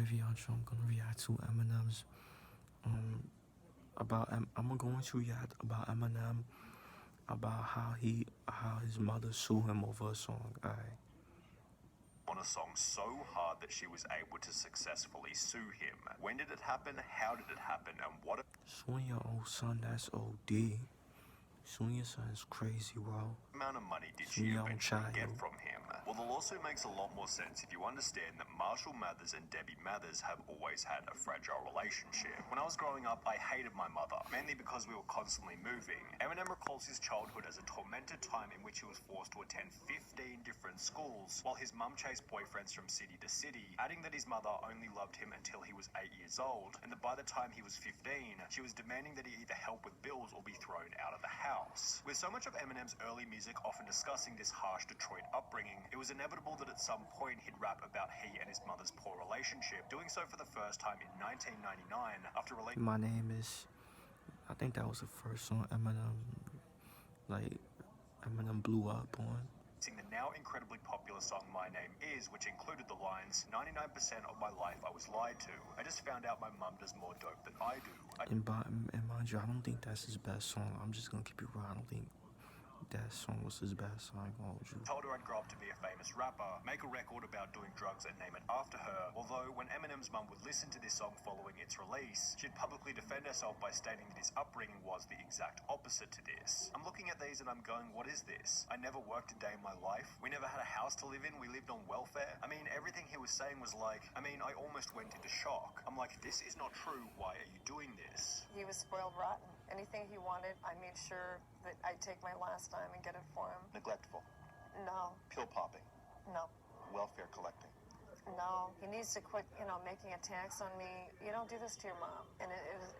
video, I'm gonna react to Eminem's I'm going to react about Eminem about how his mother sued him over a song. Alright. On a song so hard that she was able to successfully sue him. When did it happen? How did it happen? And what? Suing your old son, that's OD. Suing your son is crazy, bro. Amount of money did she eventually get from him? Well, the lawsuit makes a lot more sense if you understand that Marshall Mathers and Debbie Mathers have always had a fragile relationship. When I was growing up, I hated my mother, mainly because we were constantly moving. Eminem recalls his childhood as a tormented time in which he was forced to attend 15 different schools, while his mum chased boyfriends from city to city, adding that his mother only loved him until he was 8 years old, and that by the time he was 15, she was demanding that he either help with bills or be thrown out of the house. With so much of Eminem's early music often discussing this harsh Detroit upbringing, it was inevitable that at some point he'd rap about he and his mother's poor relationship, doing so for the first time in 1999 after releasing My Name Is. I think that was the first song Eminem blew up on. The now incredibly popular song My Name Is, which included the lines, 99% of my life I was lied to. I just found out my mum does more dope than I do. And mind you, I don't think that's his best song. I'm just gonna keep it real. I don't think that song was his best. I ain't gonna hold you. Told her I'd grow up to be a famous rapper, make a record about doing drugs and name it after her. Although when Eminem's mum would listen to this song following its release, she'd publicly defend herself by stating that his upbringing was the exact opposite to this. I'm looking at these and I'm going, what is this? I never worked a day in my life. We never had a house to live in. We lived on welfare. I mean, everything he was saying was like, I almost went into shock. I'm like, this is not true. Why are you doing this? He was spoiled rotten. Anything he wanted, I made sure that I'd take my last dime and get it for him. Neglectful. No. Pill popping. No. Welfare collecting. No. He needs to quit, making attacks on me. You don't do this to your mom. And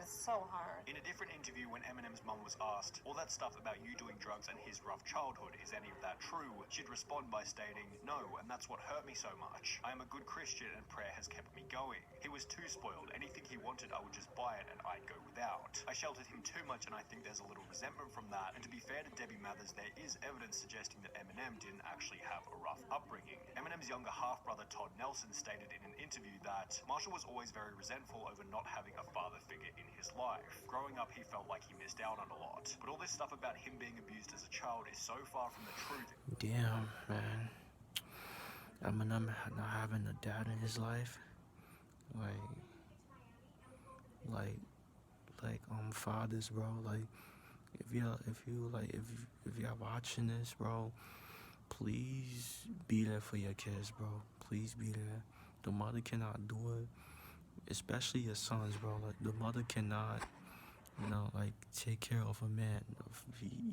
it's so hard. In a different interview, when Eminem's mum was asked, all that stuff about you doing drugs and his rough childhood, is any of that true? She'd respond by stating, no, and that's what hurt me so much. I am a good Christian and prayer has kept me going. He was too spoiled. Anything he wanted, I would just buy it and I'd go without. I sheltered him too much and I think there's a little resentment from that. And to be fair to Debbie Mathers, there is evidence suggesting that Eminem didn't actually have a rough upbringing. Eminem's younger half-brother Todd Nelson stated in an interview that Marshall was always very resentful over not having a father figure in his life. Growing up, he felt like he missed out on a lot. But all this stuff about him being abused as a child is so far from the truth. Damn, man. Eminem not having a dad in his life. Fathers, bro. Like, if you're watching this, bro, please be there for your kids, bro. Please be there. The mother cannot do it, especially your sons, bro. Like, the mother cannot, take care of a man.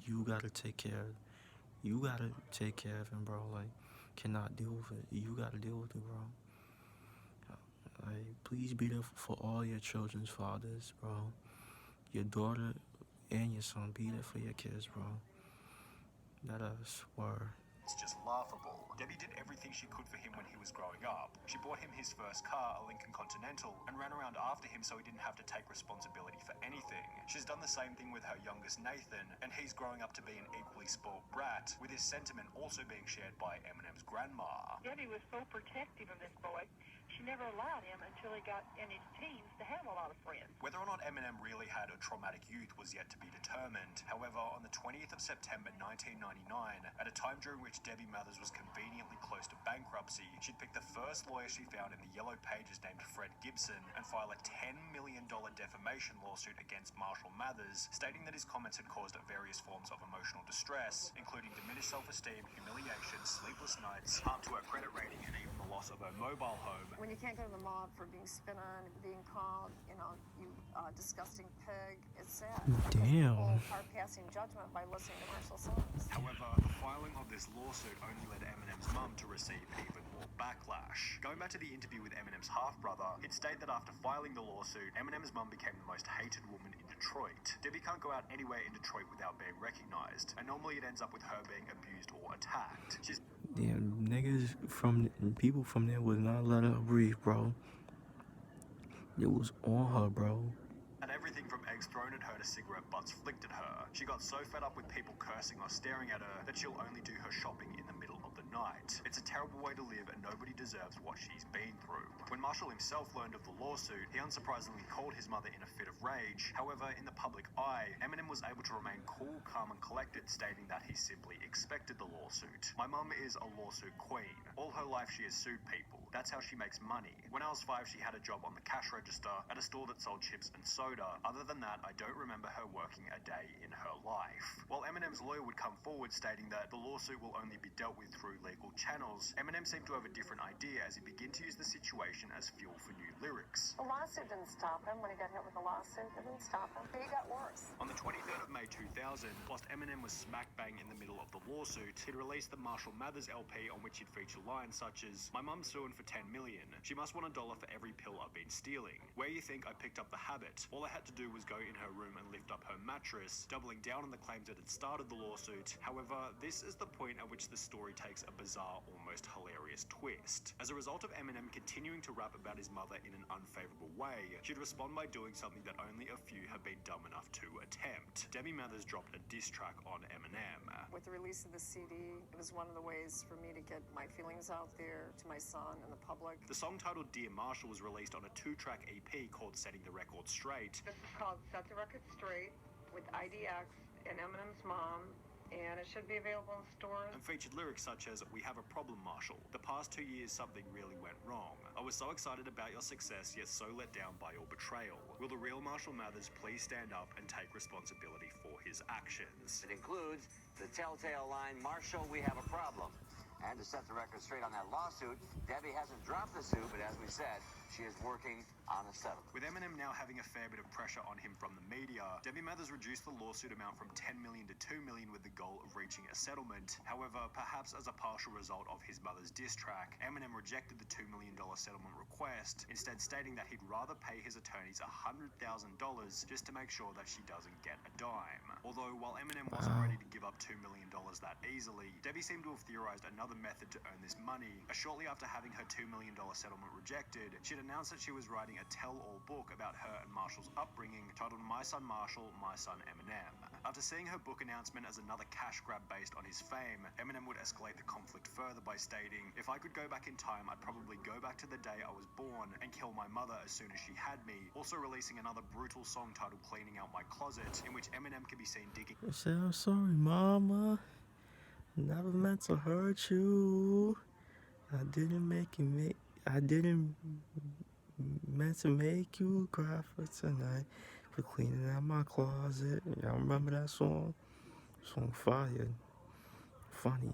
You gotta take care of him, bro. Like, cannot deal with it. You gotta deal with it, bro. Like, please be there for all your children's fathers, bro. Your daughter and your son, be there for your kids, bro. That I swear. It's just laughable. Debbie did everything she could for him when he was growing up. She bought him his first car, a Lincoln Continental, and ran around after him so he didn't have to take responsibility for anything. She's done the same thing with her youngest Nathan, and he's growing up to be an equally spoiled brat, with his sentiment also being shared by Eminem's grandma. Debbie was so protective of this boy, she never allowed him until he got in his teens to have a lot of friends. Whether or not Eminem really had a traumatic youth was yet to be determined. However, on the 20th of September 1999, at a time during which Debbie Mathers was conveniently close to bankruptcy, she'd pick the first lawyer she found in the Yellow Pages named Fred Gibson and file a $10 million defamation lawsuit against Marshall Mathers, stating that his comments had caused various forms of emotional distress, including diminished self-esteem, humiliation, sleepless nights, harm to her credit rating, and even the loss of her mobile home. When you can't go to the mob for being spit on, being called, you disgusting pig, it's sad. Damn. People are passing judgment by listening to Marshall songs. However, the filing of this lawsuit only led Eminem's mum to receive even more backlash. Going back to the interview with Eminem's half-brother, it stated that after filing the lawsuit, Eminem's mum became the most hated woman in Detroit. Debbie can't go out anywhere in Detroit without being recognized, and normally it ends up with her being abused or attacked. People from there would not let her breathe, bro. It was on her, bro. And everything from eggs thrown at her to cigarette butts flicked at her. She got so fed up with people cursing or staring at her that she'll only do her shopping in the middle of the night. It's a terrible way to live and nobody deserves what she's been through. When When Marshall himself learned of the lawsuit, he unsurprisingly called his mother in a fit of rage. However, in the public eye, Eminem was able to remain cool, calm and collected, stating that he simply expected the lawsuit. My mum is a lawsuit queen. All her life she has sued people. That's how she makes money. When I was 5, she had a job on the cash register at a store that sold chips and soda. Other than that, I don't remember her working a day in her life. While Eminem's lawyer would come forward stating that the lawsuit will only be dealt with through legal channels, Eminem seemed to have a different idea as he began to use the situation as fuel for new lyrics. The lawsuit didn't stop him when he got hit with the lawsuit. It didn't stop him. He got worse. On the 23rd of May 2000, whilst Eminem was smack bang in the middle of the lawsuit, he'd released the Marshall Mathers LP on which he'd feature lines such as, "My mum's suing for $10 million. She must want $1 for every pill I've been stealing. Where you think I picked up the habit? All I had to do was go in her room and lift up her mattress," doubling down on the claims that had started the lawsuit. However, this is the point at which the story takes a bizarre, almost hilarious twist. As a result of Eminem continuing to rap about his mother in an unfavorable way, she'd respond by doing something that only a few have been dumb enough to attempt. Debbie Mathers dropped a diss track on Eminem. With the release of the CD, it was one of the ways for me to get my feelings out there to my son and the public. The song titled Dear Marshall was released on a 2-track EP called Setting the Record Straight. This is called Set the Record Straight with IDX and Eminem's mom, and it should be available in stores. And featured lyrics such as, "We have a problem, Marshall. The past 2 years something really went wrong. I was so excited about your success, yet so let down by your betrayal. Will the real Marshall Mathers please stand up and take responsibility for his actions?" It includes the telltale line, "Marshall, we have a problem." And to set the record straight on that lawsuit, Debbie hasn't dropped the suit, but as we said, she is working on a settlement. With Eminem now having a fair bit of pressure on him from the media, Debbie Mathers reduced the lawsuit amount from $10 million to $2 million with the goal of reaching a settlement. However, perhaps as a partial result of his mother's diss track, Eminem rejected the $2 million settlement request, instead stating that he'd rather pay his attorneys $100,000 just to make sure that she doesn't get a dime. Although, while Eminem wasn't ready to give up $2 million that easily, Debbie seemed to have theorized another method to earn this money, as shortly after having her $2 million settlement rejected, she'd announced that she was writing a tell-all book about her and Marshall's upbringing titled My Son Marshall, My Son Eminem. After seeing her book announcement as another cash grab based on his fame, Eminem would escalate the conflict further by stating, "If I could go back in time, I'd probably go back to the day I was born and kill my mother as soon as she had me," also releasing another brutal song titled Cleaning Out My Closet, in which Eminem can be seen digging. I said, "I'm sorry, mama. Never meant to hurt you. I didn't meant to make you cry for tonight, for cleaning out my closet." Y'all remember that song? Song fire. Funny.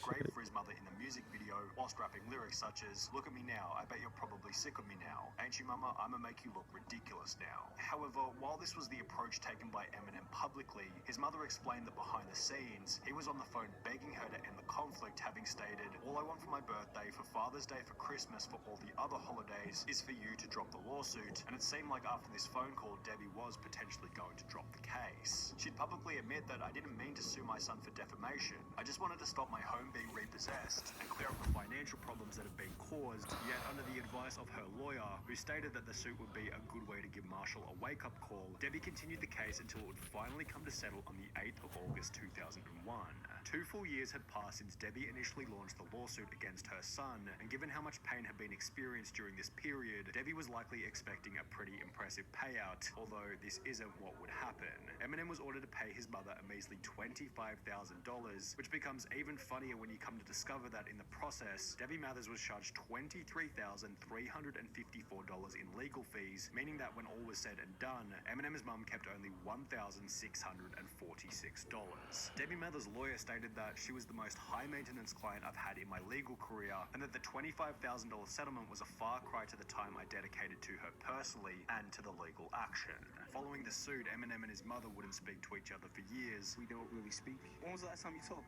Great for his mother in the music video, whilst rapping lyrics such as, "Look at me now, I bet you're probably sick of me now. Ain't you, mama? I'ma make you look ridiculous now." However, while this was the approach taken by Eminem publicly, his mother explained that behind the scenes, he was on the phone begging her to end the conflict, having stated, "All I want for my birthday, for Father's Day, for Christmas, for all the other holidays, is for you to drop the lawsuit." And it seemed like after this phone call, Debbie was potentially going to drop the case. She'd publicly admit that, "I didn't mean to sue my son for defamation. I just wanted to stop my home being repossessed and clear up the financial problems that have been caused," yet under the advice of her lawyer, who stated that the suit would be a good way to give Marshall a wake-up call, Debbie continued the case until it would finally come to settle on the 8th of August 2001. 2 full years had passed since Debbie initially launched the lawsuit against her son, and given how much pain had been experienced during this period, Debbie was likely expecting a pretty impressive payout, although this isn't what would happen. Eminem was ordered to pay his mother a measly $25,000, which becomes even funnier when you come to discover that in the process, Debbie Mathers was charged $23,354 in legal fees, meaning that when all was said and done, Eminem's mum kept only $1,646. Debbie Mathers' lawyer stated that she was the most high-maintenance client I've had in my legal career, and that the $25,000 settlement was a far cry to the time I dedicated to her personally and to the legal action. Following the suit, Eminem and his mother wouldn't speak to each other for years. We don't really speak. When was the last time you talked?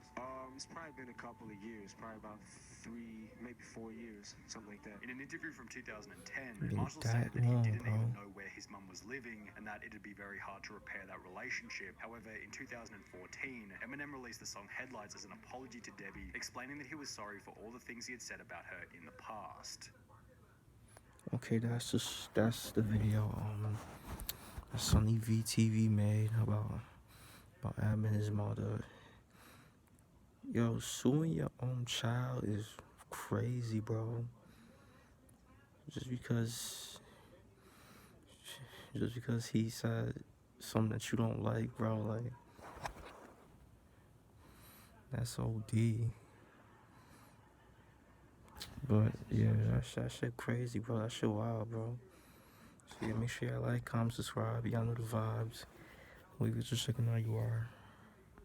It's probably been a couple of years, probably about 3, maybe 4 years, something like that. In an interview from 2010, Been Marshall that said that he long, didn't bro. even know where his mum was living and that it'd be very hard to repair that relationship. However, in 2014, Eminem released the song Headlights as an apology to Debbie, explaining that he was sorry for all the things he had said about her in the past. Okay, that's the video Sunny VTV made about Em and his mother. Yo, suing your own child is crazy, bro. just because he said something that you don't like, bro, like, that's OD. But yeah, that shit crazy, bro. That shit wild, bro. So yeah, make sure y'all like, comment, subscribe. Y'all know the vibes. We just checking how you are.